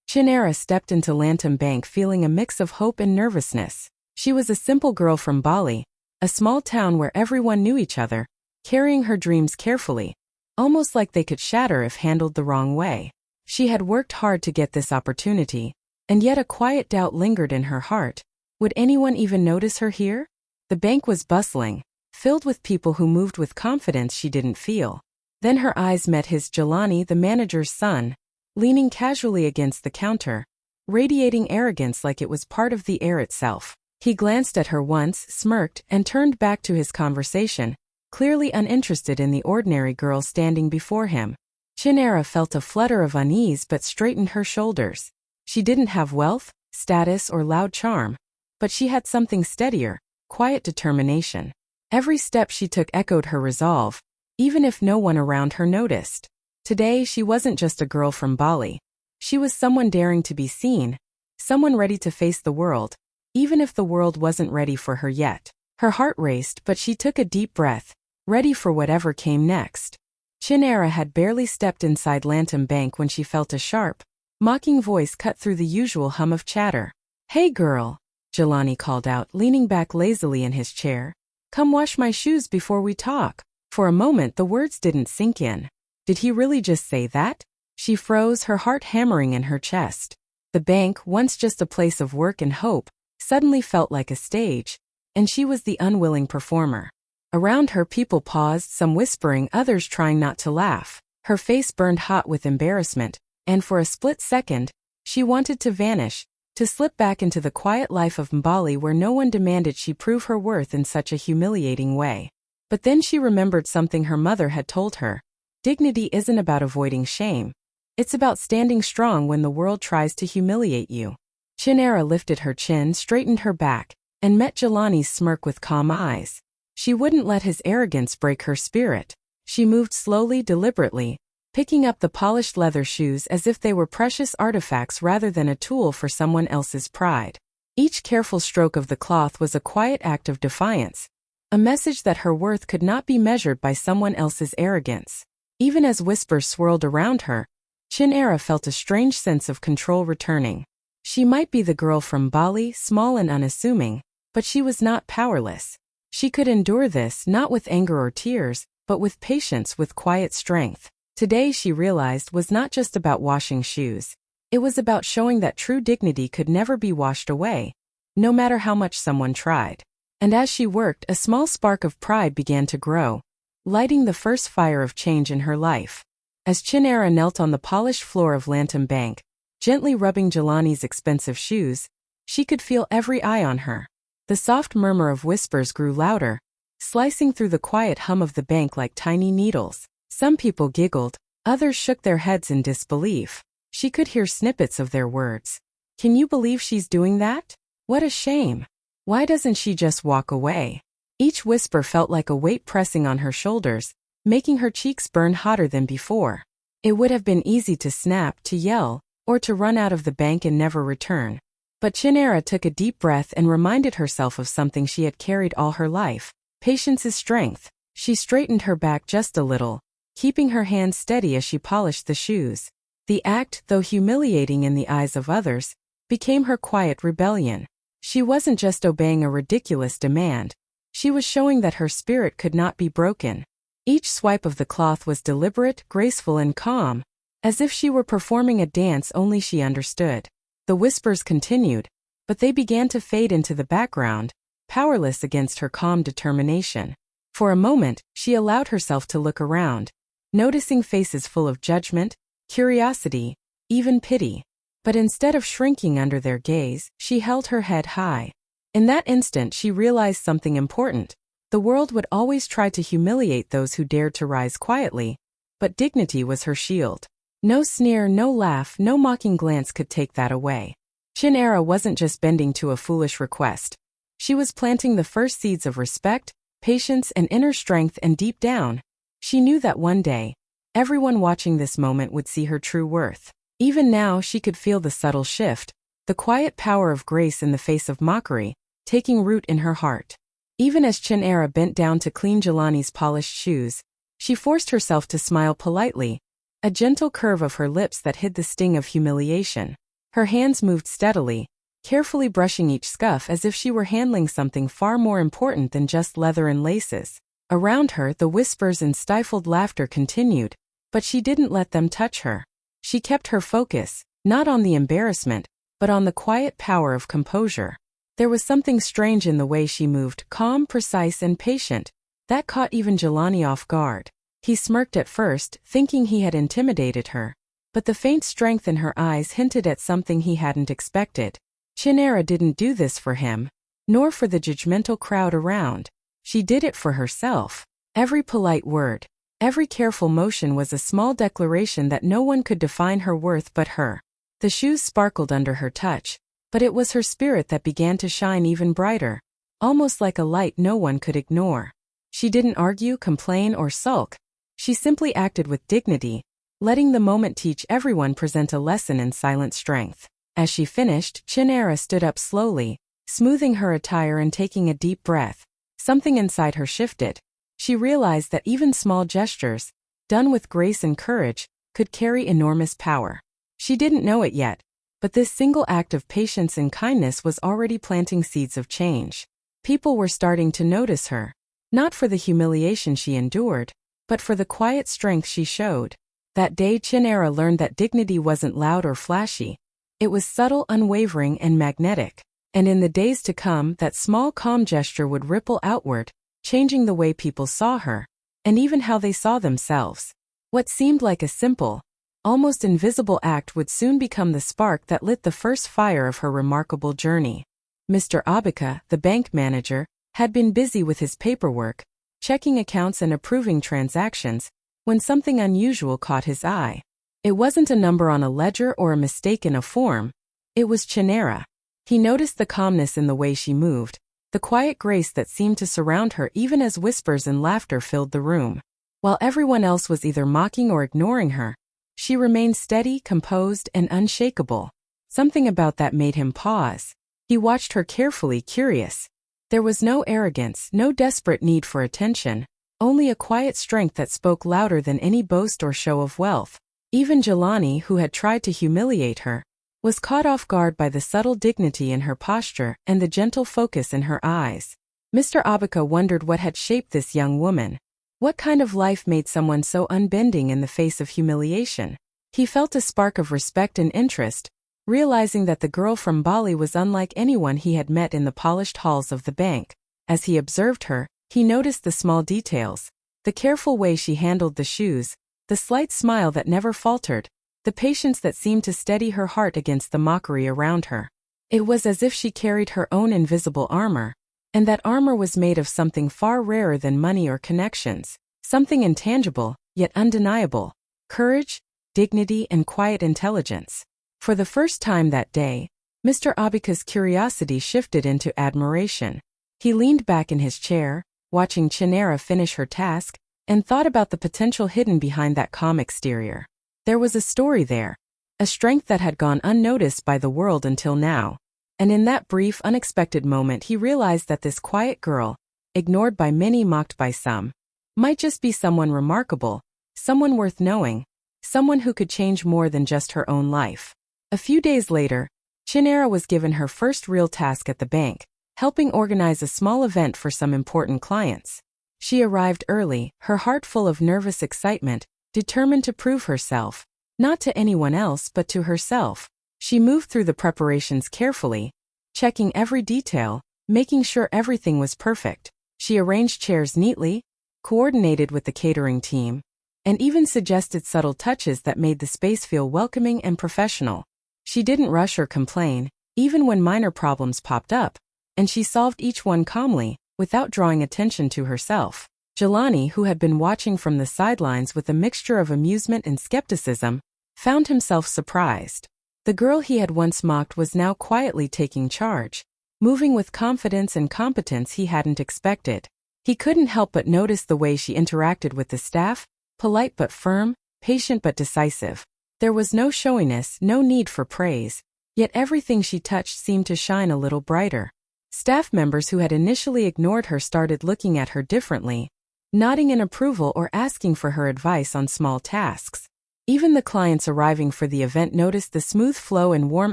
Chinera stepped into Lantam Bank feeling a mix of hope and nervousness. She was a simple girl from Bali, a small town where everyone knew each other, carrying her dreams carefully, almost like they could shatter if handled the wrong way. She had worked hard to get this opportunity, and yet a quiet doubt lingered in her heart. Would anyone even notice her here? The bank was bustling, filled with people who moved with confidence she didn't feel. Then her eyes met his. Jelani, the manager's son, leaning casually against the counter, radiating arrogance like it was part of the air itself. He glanced at her once, smirked, and turned back to his conversation, clearly uninterested in the ordinary girl standing before him. Chinera felt a flutter of unease but straightened her shoulders. She didn't have wealth, status, or loud charm, but she had something steadier, quiet determination. Every step she took echoed her resolve, even if no one around her noticed. Today she wasn't just a girl from Bali. She was someone daring to be seen, someone ready to face the world, even if the world wasn't ready for her yet. Her heart raced, but she took a deep breath, ready for whatever came next. Chinera had barely stepped inside Lantam Bank when she felt a sharp, mocking voice cut through the usual hum of chatter. "Hey girl," Jelani called out, leaning back lazily in his chair. "Come wash my shoes before we talk." For a moment the words didn't sink in. Did he really just say that? She froze, her heart hammering in her chest. The bank, once just a place of work and hope, suddenly felt like a stage, and she was the unwilling performer. Around her people paused, some whispering, others trying not to laugh. Her face burned hot with embarrassment, and for a split second, she wanted to vanish, to slip back into the quiet life of Mbali where no one demanded she prove her worth in such a humiliating way. But then she remembered something her mother had told her. Dignity isn't about avoiding shame. It's about standing strong when the world tries to humiliate you. Chinera lifted her chin, straightened her back, and met Jelani's smirk with calm eyes. She wouldn't let his arrogance break her spirit. She moved slowly, deliberately, picking up the polished leather shoes as if they were precious artifacts rather than a tool for someone else's pride. Each careful stroke of the cloth was a quiet act of defiance, a message that her worth could not be measured by someone else's arrogance. Even as whispers swirled around her, Chinera felt a strange sense of control returning. She might be the girl from Bali, small and unassuming, but she was not powerless. She could endure this not with anger or tears, but with patience, with quiet strength. Today, she realized, was not just about washing shoes. It was about showing that true dignity could never be washed away, no matter how much someone tried. And as she worked, a small spark of pride began to grow, lighting the first fire of change in her life. As Chinera knelt on the polished floor of Lantam Bank, gently rubbing Jelani's expensive shoes, she could feel every eye on her. The soft murmur of whispers grew louder, slicing through the quiet hum of the bank like tiny needles. Some people giggled, others shook their heads in disbelief. She could hear snippets of their words. "Can you believe she's doing that? What a shame. Why doesn't she just walk away?" Each whisper felt like a weight pressing on her shoulders, making her cheeks burn hotter than before. It would have been easy to snap, to yell, or to run out of the bank and never return. But Chinera took a deep breath and reminded herself of something she had carried all her life. Patience is strength. She straightened her back just a little, keeping her hands steady as she polished the shoes. The act, though humiliating in the eyes of others, became her quiet rebellion. She wasn't just obeying a ridiculous demand. She was showing that her spirit could not be broken. Each swipe of the cloth was deliberate, graceful, and calm, as if she were performing a dance only she understood. The whispers continued, but they began to fade into the background, powerless against her calm determination. For a moment, she allowed herself to look around, noticing faces full of judgment, curiosity, even pity. But instead of shrinking under their gaze, she held her head high. In that instant, she realized something important. The world would always try to humiliate those who dared to rise quietly, but dignity was her shield. No sneer, no laugh, no mocking glance could take that away. Chinera wasn't just bending to a foolish request. She was planting the first seeds of respect, patience, and inner strength, and deep down, she knew that one day, everyone watching this moment would see her true worth. Even now, she could feel the subtle shift, the quiet power of grace in the face of mockery, taking root in her heart. Even as Chinera bent down to clean Jelani's polished shoes, she forced herself to smile politely, a gentle curve of her lips that hid the sting of humiliation. Her hands moved steadily, carefully brushing each scuff as if she were handling something far more important than just leather and laces. Around her, the whispers and stifled laughter continued, but she didn't let them touch her. She kept her focus, not on the embarrassment, but on the quiet power of composure. There was something strange in the way she moved, calm, precise, and patient, that caught even Jelani off guard. He smirked at first, thinking he had intimidated her, but the faint strength in her eyes hinted at something he hadn't expected. Chinera didn't do this for him, nor for the judgmental crowd around. She did it for herself. Every polite word, every careful motion was a small declaration that no one could define her worth but her. The shoes sparkled under her touch, but it was her spirit that began to shine even brighter, almost like a light no one could ignore. She didn't argue, complain, or sulk. She simply acted with dignity, letting the moment teach everyone present a lesson in silent strength. As she finished, Chinera stood up slowly, smoothing her attire and taking a deep breath. Something inside her shifted. She realized that even small gestures, done with grace and courage, could carry enormous power. She didn't know it yet, but this single act of patience and kindness was already planting seeds of change. People were starting to notice her, not for the humiliation she endured, but for the quiet strength she showed. That day, Chinera learned that dignity wasn't loud or flashy. It was subtle, unwavering, and magnetic. And in the days to come, that small, calm gesture would ripple outward, changing the way people saw her, and even how they saw themselves. What seemed like a simple, almost invisible act would soon become the spark that lit the first fire of her remarkable journey. Mr. Abika, the bank manager, had been busy with his paperwork, checking accounts and approving transactions, when something unusual caught his eye. It wasn't a number on a ledger or a mistake in a form. It was Chinera. He noticed the calmness in the way she moved, the quiet grace that seemed to surround her even as whispers and laughter filled the room. While everyone else was either mocking or ignoring her, she remained steady, composed, and unshakable. Something about that made him pause. He watched her carefully, curious. There was no arrogance, no desperate need for attention, only a quiet strength that spoke louder than any boast or show of wealth. Even Jelani, who had tried to humiliate her, was caught off guard by the subtle dignity in her posture and the gentle focus in her eyes. Mr. Abika wondered what had shaped this young woman. What kind of life made someone so unbending in the face of humiliation? He felt a spark of respect and interest, realizing that the girl from Bali was unlike anyone he had met in the polished halls of the bank. As he observed her, he noticed the small details, the careful way she handled the shoes, the slight smile that never faltered, the patience that seemed to steady her heart against the mockery around her. It was as if she carried her own invisible armor, and that armor was made of something far rarer than money or connections, something intangible, yet undeniable: courage, dignity, and quiet intelligence. For the first time that day, Mr. Abika's curiosity shifted into admiration. He leaned back in his chair, watching Chinera finish her task, and thought about the potential hidden behind that calm exterior. There was a story there, a strength that had gone unnoticed by the world until now. And in that brief, unexpected moment he realized that this quiet girl, ignored by many, mocked by some, might just be someone remarkable, someone worth knowing, someone who could change more than just her own life. A few days later, Chinera was given her first real task at the bank, helping organize a small event for some important clients. She arrived early, her heart full of nervous excitement, determined to prove herself, not to anyone else but to herself. She moved through the preparations carefully, checking every detail, making sure everything was perfect. She arranged chairs neatly, coordinated with the catering team, and even suggested subtle touches that made the space feel welcoming and professional. She didn't rush or complain, even when minor problems popped up, and she solved each one calmly, without drawing attention to herself. Jelani, who had been watching from the sidelines with a mixture of amusement and skepticism, found himself surprised. The girl he had once mocked was now quietly taking charge, moving with confidence and competence he hadn't expected. He couldn't help but notice the way she interacted with the staff, polite but firm, patient but decisive. There was no showiness, no need for praise, yet everything she touched seemed to shine a little brighter. Staff members who had initially ignored her started looking at her differently, nodding in approval or asking for her advice on small tasks. Even the clients arriving for the event noticed the smooth flow and warm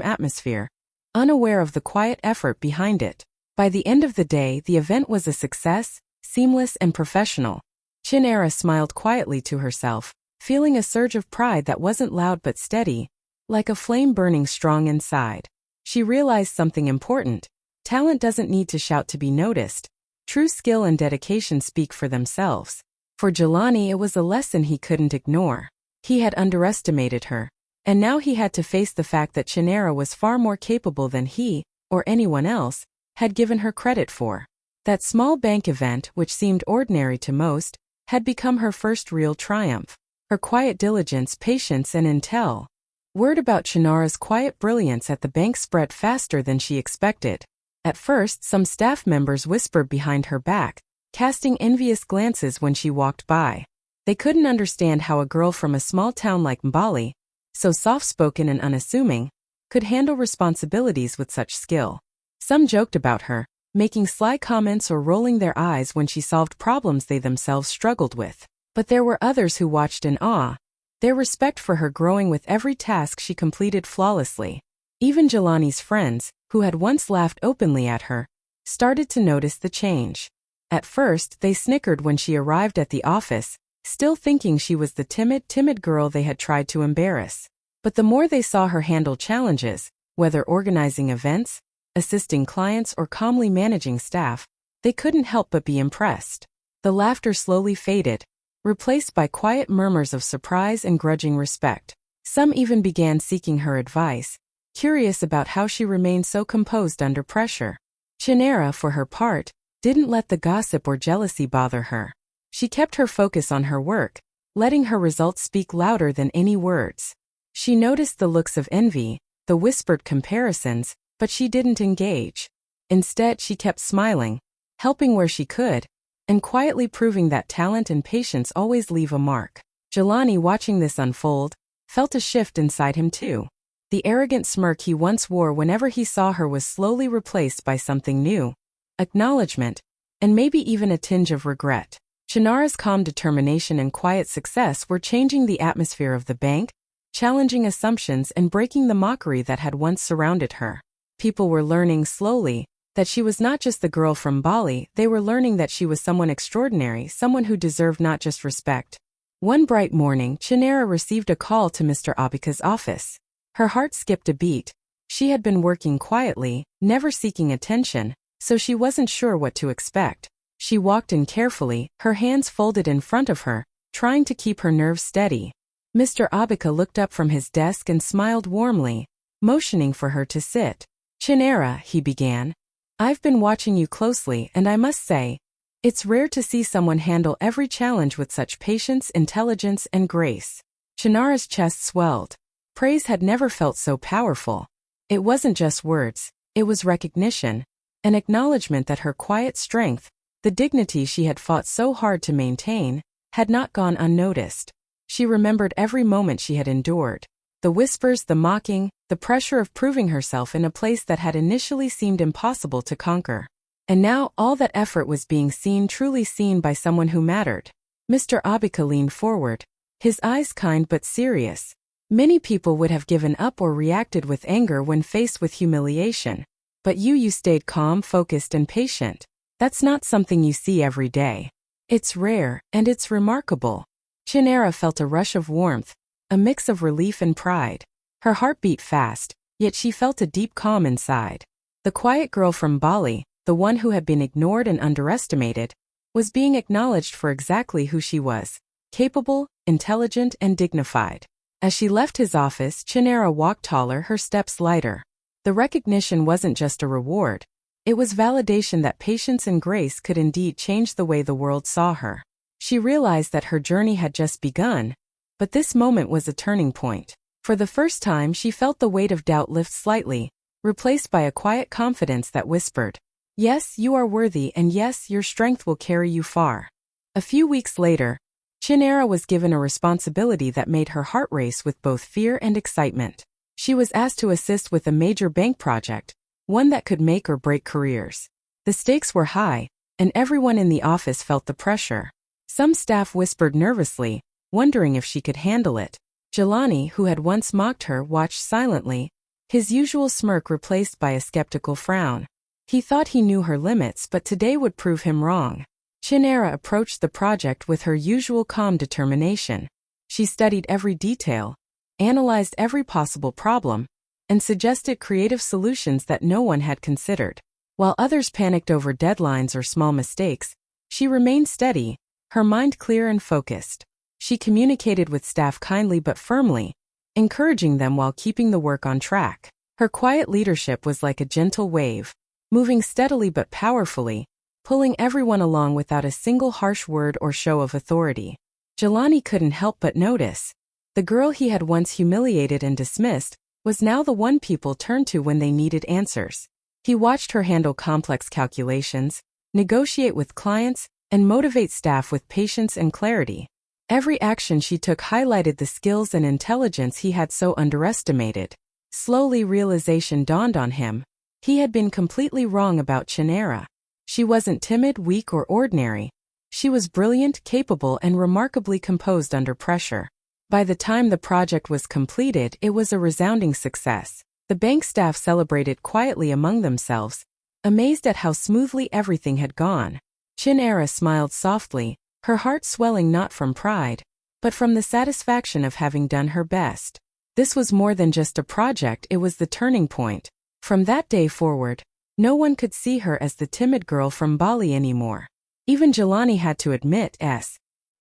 atmosphere, unaware of the quiet effort behind it. By the end of the day, the event was a success, seamless and professional. Chinera smiled quietly to herself, feeling a surge of pride that wasn't loud but steady, like a flame burning strong inside. She realized something important. Talent doesn't need to shout to be noticed. True skill and dedication speak for themselves. For Jelani, it was a lesson he couldn't ignore. He had underestimated her, and now he had to face the fact that Chinera was far more capable than he, or anyone else, had given her credit for. That small bank event, which seemed ordinary to most, had become her first real triumph. Her quiet diligence, patience and intel. Word about Chinera's quiet brilliance at the bank spread faster than she expected. At first, some staff members whispered behind her back, casting envious glances when she walked by. They couldn't understand how a girl from a small town like Mbali, so soft-spoken and unassuming, could handle responsibilities with such skill. Some joked about her, making sly comments or rolling their eyes when she solved problems they themselves struggled with. But there were others who watched in awe, their respect for her growing with every task she completed flawlessly. Even Jelani's friends, who had once laughed openly at her, started to notice the change. At first, they snickered when she arrived at the office, still thinking she was the timid girl they had tried to embarrass. But the more they saw her handle challenges, whether organizing events, assisting clients or calmly managing staff, they couldn't help but be impressed. The laughter slowly faded, replaced by quiet murmurs of surprise and grudging respect. Some even began seeking her advice, curious about how she remained so composed under pressure. Chinera, for her part, didn't let the gossip or jealousy bother her. She kept her focus on her work, letting her results speak louder than any words. She noticed the looks of envy, the whispered comparisons, but she didn't engage. Instead, she kept smiling, helping where she could, and quietly proving that talent and patience always leave a mark. Jelani, watching this unfold, felt a shift inside him too. The arrogant smirk he once wore whenever he saw her was slowly replaced by something new, acknowledgement, and maybe even a tinge of regret. Chinera's calm determination and quiet success were changing the atmosphere of the bank, challenging assumptions and breaking the mockery that had once surrounded her. People were learning slowly that she was not just the girl from Bali, they were learning that she was someone extraordinary, someone who deserved not just respect. One bright morning, Chinera received a call to Mr. Abika's office. Her heart skipped a beat. She had been working quietly, never seeking attention, so she wasn't sure what to expect. She walked in carefully, her hands folded in front of her, trying to keep her nerves steady. Mr. Abika looked up from his desk and smiled warmly, motioning for her to sit. "Chinera," he began, "I've been watching you closely and I must say, it's rare to see someone handle every challenge with such patience, intelligence, and grace." Chinera's chest swelled. Praise had never felt so powerful. It wasn't just words, it was recognition, an acknowledgement that her quiet strength, the dignity she had fought so hard to maintain, had not gone unnoticed. She remembered every moment she had endured. The whispers, the mocking, the pressure of proving herself in a place that had initially seemed impossible to conquer. And now all that effort was being seen, truly seen by someone who mattered. Mr. Abika leaned forward, his eyes kind but serious. Many people would have given up or reacted with anger when faced with humiliation. But you stayed calm, focused, and patient. That's not something you see every day. It's rare, and it's remarkable. Chinera felt a rush of warmth, a mix of relief and pride. Her heart beat fast, yet she felt a deep calm inside. The quiet girl from Bali, the one who had been ignored and underestimated, was being acknowledged for exactly who she was, capable, intelligent, and dignified. As she left his office, Chinera walked taller, her steps lighter. The recognition wasn't just a reward. It was validation that patience and grace could indeed change the way the world saw her. She realized that her journey had just begun, but this moment was a turning point. For the first time, she felt the weight of doubt lift slightly, replaced by a quiet confidence that whispered, "Yes, you are worthy, and yes, your strength will carry you far." A few weeks later, Chinera was given a responsibility that made her heart race with both fear and excitement. She was asked to assist with a major bank project, one that could make or break careers. The stakes were high, and everyone in the office felt the pressure. Some staff whispered nervously, wondering if she could handle it. Jelani, who had once mocked her, watched silently, his usual smirk replaced by a skeptical frown. He thought he knew her limits, but today would prove him wrong. Chinera approached the project with her usual calm determination. She studied every detail, analyzed every possible problem, and suggested creative solutions that no one had considered. While others panicked over deadlines or small mistakes, she remained steady, her mind clear and focused. She communicated with staff kindly but firmly, encouraging them while keeping the work on track. Her quiet leadership was like a gentle wave, moving steadily but powerfully, pulling everyone along without a single harsh word or show of authority. Jelani couldn't help but notice. The girl he had once humiliated and dismissed was now the one people turned to when they needed answers. He watched her handle complex calculations, negotiate with clients, and motivate staff with patience and clarity. Every action she took highlighted the skills and intelligence he had so underestimated. Slowly realization dawned on him. He had been completely wrong about Chinera. She wasn't timid, weak, or ordinary. She was brilliant, capable, and remarkably composed under pressure. By the time the project was completed, it was a resounding success. The bank staff celebrated quietly among themselves, amazed at how smoothly everything had gone. Chinera smiled softly, her heart swelling not from pride, but from the satisfaction of having done her best. This was more than just a project, it was the turning point. From that day forward, no one could see her as the timid girl from Bali anymore. Even Jelani had to admit it.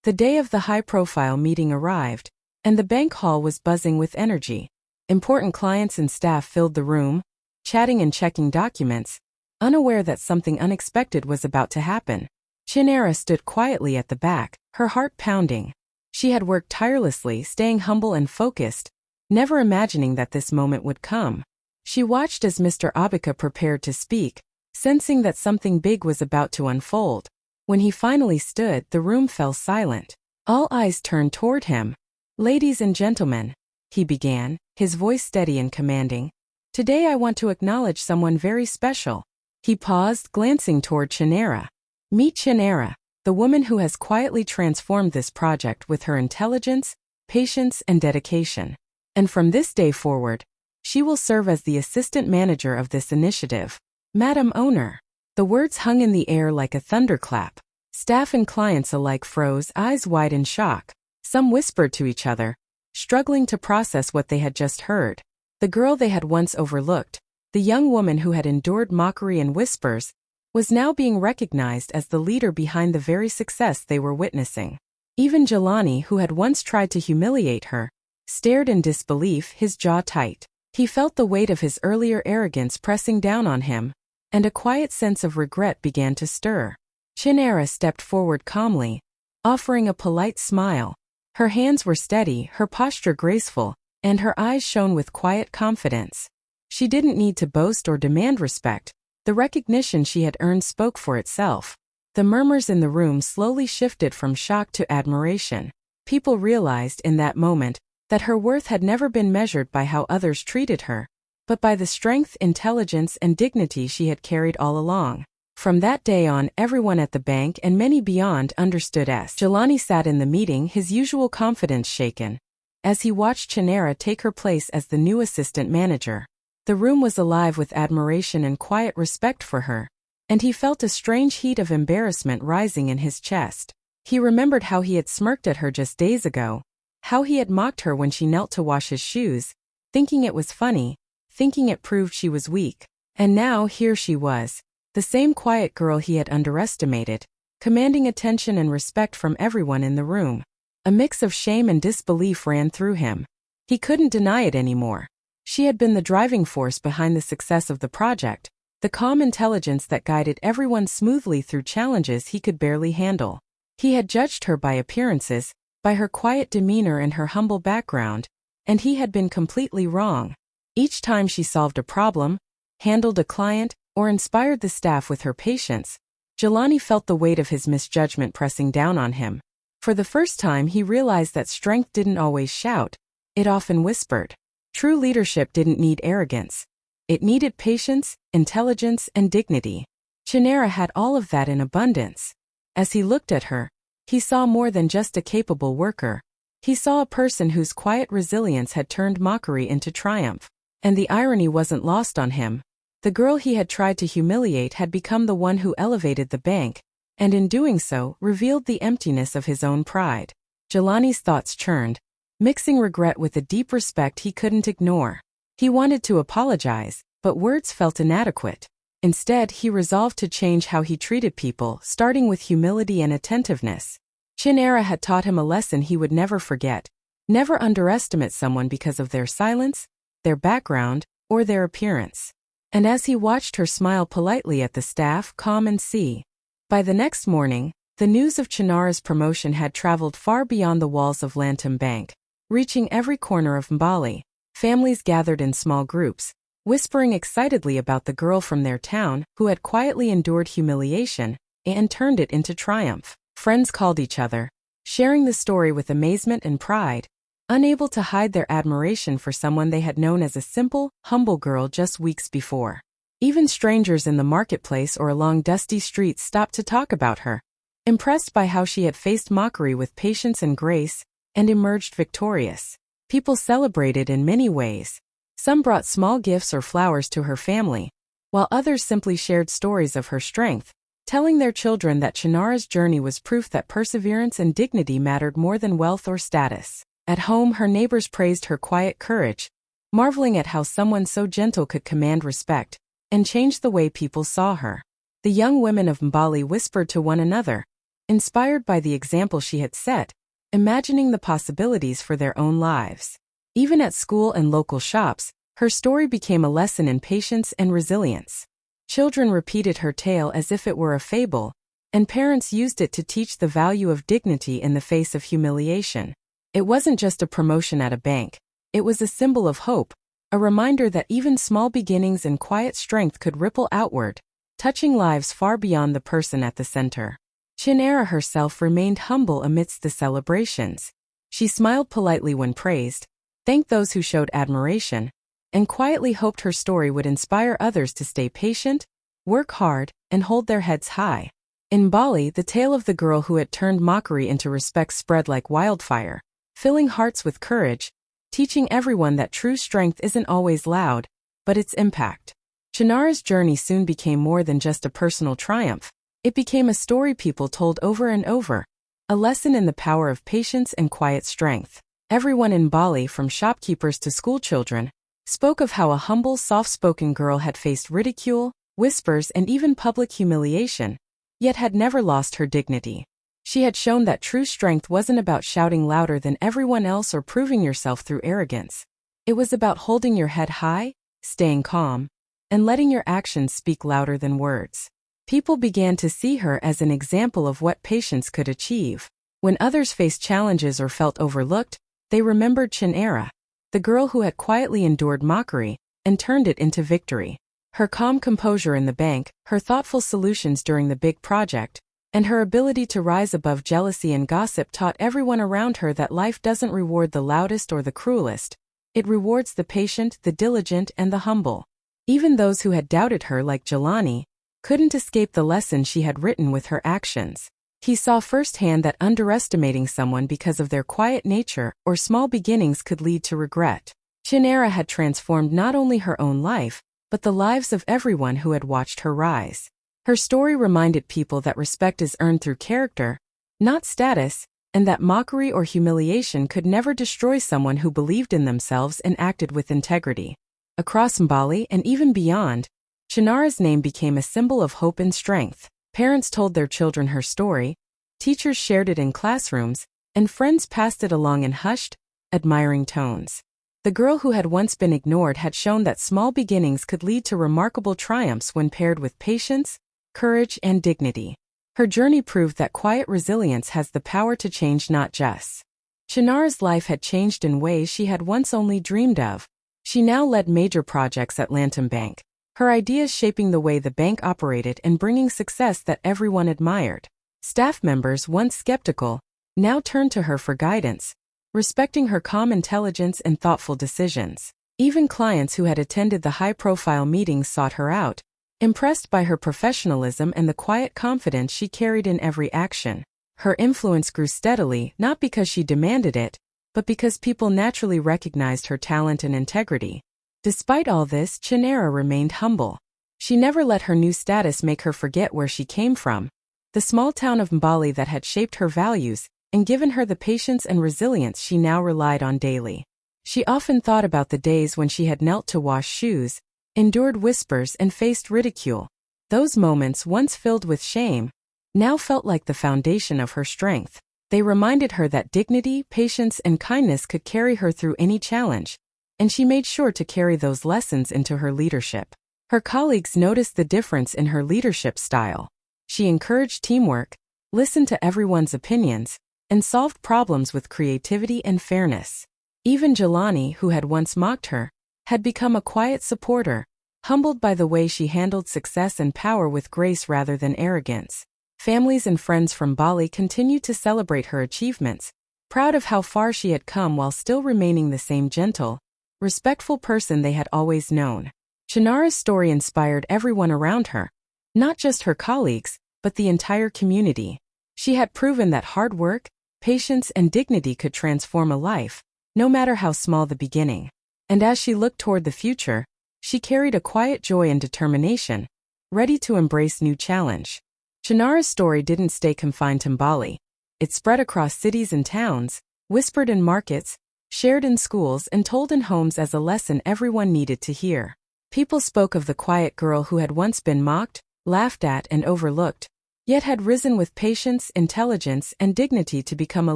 The day of the high-profile meeting arrived, and the bank hall was buzzing with energy. Important clients and staff filled the room, chatting and checking documents, unaware that something unexpected was about to happen. Chinera stood quietly at the back, her heart pounding. She had worked tirelessly, staying humble and focused, never imagining that this moment would come. She watched as Mr. Abika prepared to speak, sensing that something big was about to unfold. When he finally stood, the room fell silent. All eyes turned toward him. "Ladies and gentlemen," he began, his voice steady and commanding, "today I want to acknowledge someone very special." He paused, glancing toward Chinera. "Meet Chinera, the woman who has quietly transformed this project with her intelligence, patience, and dedication. And from this day forward, she will serve as the assistant manager of this initiative. Madam Owner." The words hung in the air like a thunderclap. Staff and clients alike froze, eyes wide in shock. Some whispered to each other, struggling to process what they had just heard. The girl they had once overlooked, the young woman who had endured mockery and whispers, was now being recognized as the leader behind the very success they were witnessing. Even Jelani, who had once tried to humiliate her, stared in disbelief, his jaw tight. He felt the weight of his earlier arrogance pressing down on him, and a quiet sense of regret began to stir. Chinera stepped forward calmly, offering a polite smile. Her hands were steady, her posture graceful, and her eyes shone with quiet confidence. She didn't need to boast or demand respect. The recognition she had earned spoke for itself. The murmurs in the room slowly shifted from shock to admiration. People realized in that moment that her worth had never been measured by how others treated her, but by the strength, intelligence, and dignity she had carried all along. From that day on, everyone at the bank and many beyond understood as Jelani sat in the meeting, his usual confidence shaken, as he watched Chinera take her place as the new assistant manager. The room was alive with admiration and quiet respect for her, and he felt a strange heat of embarrassment rising in his chest. He remembered how he had smirked at her just days ago, how he had mocked her when she knelt to wash his shoes, thinking it was funny, thinking it proved she was weak. And now here she was, the same quiet girl he had underestimated, commanding attention and respect from everyone in the room. A mix of shame and disbelief ran through him. He couldn't deny it anymore. She had been the driving force behind the success of the project, the calm intelligence that guided everyone smoothly through challenges he could barely handle. He had judged her by appearances, by her quiet demeanor and her humble background, and he had been completely wrong. Each time she solved a problem, handled a client, or inspired the staff with her patience, Jelani felt the weight of his misjudgment pressing down on him. For the first time he realized that strength didn't always shout, it often whispered. True leadership didn't need arrogance. It needed patience, intelligence, and dignity. Chinera had all of that in abundance. As he looked at her, he saw more than just a capable worker. He saw a person whose quiet resilience had turned mockery into triumph. And the irony wasn't lost on him. The girl he had tried to humiliate had become the one who elevated the bank, and in doing so, revealed the emptiness of his own pride. Jelani's thoughts churned, mixing regret with a deep respect he couldn't ignore. He wanted to apologize, but words felt inadequate. Instead, he resolved to change how he treated people, starting with humility and attentiveness. Chinera had taught him a lesson he would never forget. Never underestimate someone because of their silence, their background, or their appearance. And as he watched her smile politely at the staff, calm and see. By the next morning, the news of Chinara's promotion had traveled far beyond the walls of Lantam Bank, reaching every corner of Mbali. Families gathered in small groups, whispering excitedly about the girl from their town who had quietly endured humiliation and turned it into triumph. Friends called each other, sharing the story with amazement and pride, unable to hide their admiration for someone they had known as a simple, humble girl just weeks before. Even strangers in the marketplace or along dusty streets stopped to talk about her, impressed by how she had faced mockery with patience and grace, and emerged victorious. People celebrated in many ways. Some brought small gifts or flowers to her family, while others simply shared stories of her strength, telling their children that Chinara's journey was proof that perseverance and dignity mattered more than wealth or status. At home, her neighbors praised her quiet courage, marveling at how someone so gentle could command respect and change the way people saw her. The young women of Mbali whispered to one another, inspired by the example she had set, imagining the possibilities for their own lives. Even at school and local shops, her story became a lesson in patience and resilience. Children repeated her tale as if it were a fable, and parents used it to teach the value of dignity in the face of humiliation. It wasn't just a promotion at a bank. It was a symbol of hope, a reminder that even small beginnings and quiet strength could ripple outward, touching lives far beyond the person at the center. Chinera herself remained humble amidst the celebrations. She smiled politely when praised, thanked those who showed admiration, and quietly hoped her story would inspire others to stay patient, work hard, and hold their heads high. In Bali, the tale of the girl who had turned mockery into respect spread like wildfire, filling hearts with courage, teaching everyone that true strength isn't always loud, but its impact. Chinara's journey soon became more than just a personal triumph. It became a story people told over and over, a lesson in the power of patience and quiet strength. Everyone in Bali, from shopkeepers to schoolchildren, spoke of how a humble, soft-spoken girl had faced ridicule, whispers, and even public humiliation, yet had never lost her dignity. She had shown that true strength wasn't about shouting louder than everyone else or proving yourself through arrogance. It was about holding your head high, staying calm, and letting your actions speak louder than words. People began to see her as an example of what patience could achieve. When others faced challenges or felt overlooked, they remembered Chinera, the girl who had quietly endured mockery and turned it into victory. Her calm composure in the bank, her thoughtful solutions during the big project, and her ability to rise above jealousy and gossip taught everyone around her that life doesn't reward the loudest or the cruelest. It rewards the patient, the diligent, and the humble. Even those who had doubted her, like Jelani, couldn't escape the lesson she had written with her actions. He saw firsthand that underestimating someone because of their quiet nature or small beginnings could lead to regret. Chinera had transformed not only her own life, but the lives of everyone who had watched her rise. Her story reminded people that respect is earned through character, not status, and that mockery or humiliation could never destroy someone who believed in themselves and acted with integrity. Across Mbali and even beyond, Chinara's name became a symbol of hope and strength. Parents told their children her story, teachers shared it in classrooms, and friends passed it along in hushed, admiring tones. The girl who had once been ignored had shown that small beginnings could lead to remarkable triumphs when paired with patience, courage, and dignity. Her journey proved that quiet resilience has the power to change not just. Chinara's life had changed in ways she had once only dreamed of. She now led major projects at Lantam Bank, her ideas shaping the way the bank operated and bringing success that everyone admired. Staff members, once skeptical, now turned to her for guidance, respecting her calm intelligence and thoughtful decisions. Even clients who had attended the high-profile meetings sought her out, impressed by her professionalism and the quiet confidence she carried in every action. Her influence grew steadily, not because she demanded it, but because people naturally recognized her talent and integrity. Despite all this, Chinera remained humble. She never let her new status make her forget where she came from, the small town of Mbali that had shaped her values and given her the patience and resilience she now relied on daily. She often thought about the days when she had knelt to wash shoes, endured whispers, and faced ridicule. Those moments, once filled with shame, now felt like the foundation of her strength. They reminded her that dignity, patience, and kindness could carry her through any challenge, and she made sure to carry those lessons into her leadership. Her colleagues noticed the difference in her leadership style. She encouraged teamwork, listened to everyone's opinions, and solved problems with creativity and fairness. Even Jelani, who had once mocked her, had become a quiet supporter, humbled by the way she handled success and power with grace rather than arrogance. Families and friends from Bali continued to celebrate her achievements, proud of how far she had come while still remaining the same gentle, respectful person they had always known. Chinera's story inspired everyone around her, not just her colleagues, but the entire community. She had proven that hard work, patience, and dignity could transform a life, no matter how small the beginning. And as she looked toward the future, she carried a quiet joy and determination, ready to embrace new challenge. Chinera's story didn't stay confined to Mbali. It spread across cities and towns, whispered in markets, shared in schools, and told in homes as a lesson everyone needed to hear. People spoke of the quiet girl who had once been mocked, laughed at, and overlooked, yet had risen with patience, intelligence, and dignity to become a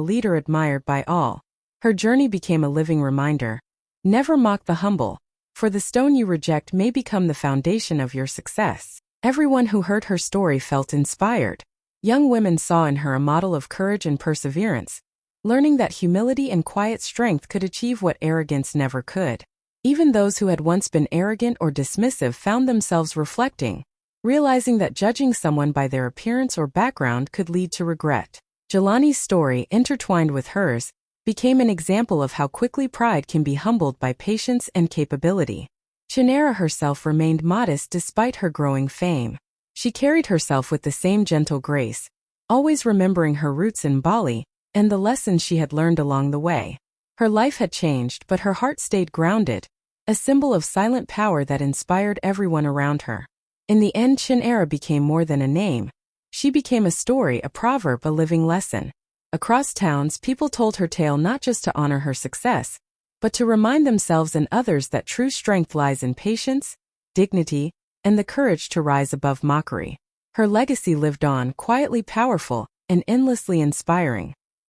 leader admired by all. Her journey became a living reminder. Never mock the humble, for the stone you reject may become the foundation of your success. Everyone who heard her story felt inspired. Young women saw in her a model of courage and perseverance, learning that humility and quiet strength could achieve what arrogance never could. Even those who had once been arrogant or dismissive found themselves reflecting, realizing that judging someone by their appearance or background could lead to regret. Jelani's story, intertwined with hers, became an example of how quickly pride can be humbled by patience and capability. Chinera herself remained modest despite her growing fame. She carried herself with the same gentle grace, always remembering her roots in Bali and the lessons she had learned along the way. Her life had changed, but her heart stayed grounded, a symbol of silent power that inspired everyone around her. In the end, Chinera became more than a name. She became a story, a proverb, a living lesson. Across towns, people told her tale not just to honor her success, but to remind themselves and others that true strength lies in patience, dignity, and the courage to rise above mockery. Her legacy lived on, quietly powerful and endlessly inspiring.